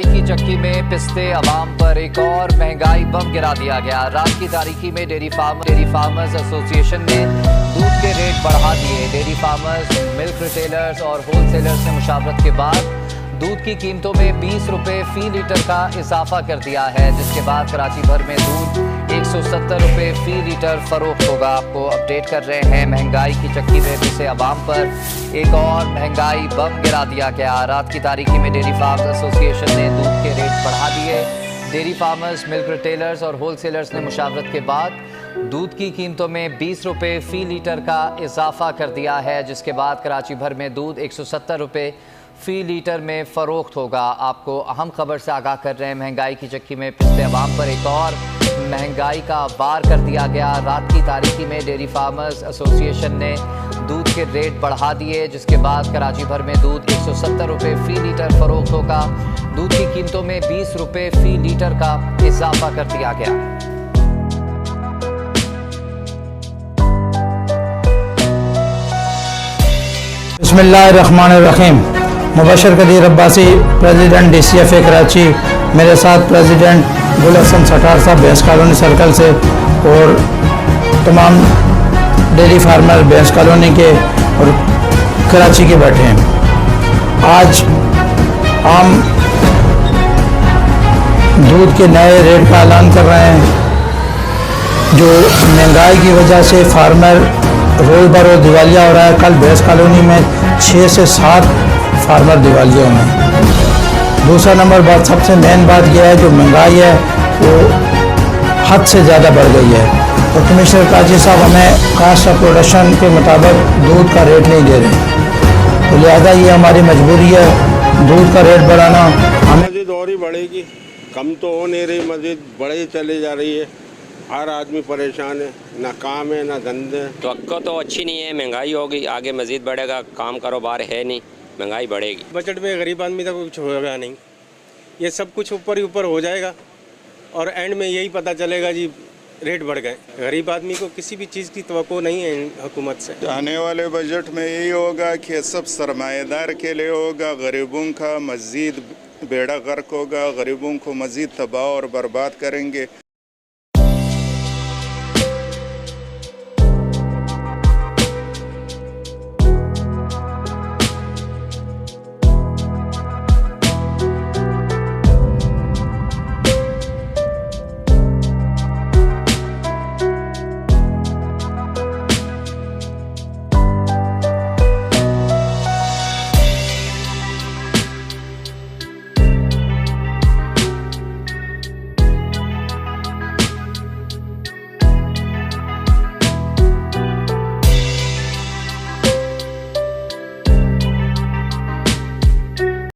की चक्की में पिसते अवाम पर एक और महंगाई बम गिरा दिया गया। रात की तारीकी में डेयरी फार्मर्स एसोसिएशन ने दूध के रेट बढ़ा दिए। डेयरी फार्मर्स, मिल्क रिटेलर्स और होलसेलर्स ने मुशावरत के बाद दूध की कीमतों में 20 रुपये फी लीटर का इजाफा कर दिया है, जिसके बाद कराची भर में दूध 170 रुपये फी लीटर फरोख्त होगा। आपको अपडेट कर रहे हैं। महंगाई की चक्की में पिसे अवाम पर एक और महंगाई बम गिरा दिया गया। रात की तारीकी में डेयरी फार्मर्स एसोसिएशन ने दूध के रेट बढ़ा दिए। डेयरी फार्मर्स, मिल्क रिटेलर्स और होलसेलर्स ने मुशावरत के बाद दूध की कीमतों में 20 रुपये फी लीटर का इजाफा कर दिया है, जिसके बाद कराची भर में दूध 170 रुपये फी लीटर में फ़रोख्त होगा। आपको अहम खबर से आगाह कर रहे हैं। महंगाई की चक्की में पिछले अवाम पर एक और महंगाई का वार कर दिया गया। रात की तारीकी में डेयरी फार्मर्स एसोसिएशन ने दूध के रेट बढ़ा दिए, जिसके बाद कराची भर में दूध 170 रुपये फी लीटर फ़रोख्त होगा। दूध की कीमतों में 20 रुपये फी लीटर का इजाफा कर दिया गया। बिस्मिल्लाहिर्रहमानिर्रहीम। Mubashar Qadeer Abbasi, president DCFA Karachi. मेरे साथ प्रेसिडेंट गुल हसन सटार साहब भैंस कॉलोनी सर्कल से और तमाम डेयरी फार्मर भैंस कॉलोनी के और कराची के बैठे हैं। आज हम दूध के नए रेट का ऐलान कर रहे हैं। जो महंगाई की वजह से फार्मर रोज़ ब रोज़ दिवालिया हो रहा है। कल भैंस कॉलोनी में 6 से 7 फार्मर दिवालिया हुए। दूसरा नंबर बात, सबसे मेन बात यह है जो महंगाई है वो हद से ज़्यादा बढ़ गई है। और कमिश्नर काजी साहब हमें कास्ट ऑफ प्रोडक्शन के मुताबिक दूध का रेट नहीं दे रहे, तो लिहाजा ये हमारी मजबूरी है दूध का रेट बढ़ाना। हमें मज़ीद और ही बढ़ेगी, कम तो हो नहीं रही, मज़ीद बढ़ी चली जा रही है। हर आदमी परेशान है, ना काम है ना धंधे। तो अच्छी नहीं है, महंगाई होगी, आगे मज़ीद बढ़ेगा। काम कारोबार है नहीं, महंगाई बढ़ेगी। बजट में गरीब आदमी तक कुछ होगा नहीं, ये सब कुछ ऊपर ही ऊपर हो जाएगा और एंड में यही पता चलेगा जी रेट बढ़ गए। गरीब आदमी को किसी भी चीज़ की तवक्को नहीं है हुकूमत से। आने वाले बजट में यही होगा कि सब सरमाएदार के लिए होगा, गरीबों का मज़ीद बेड़ा गर्क होगा, गरीबों को मज़ीद तबाह और बर्बाद करेंगे।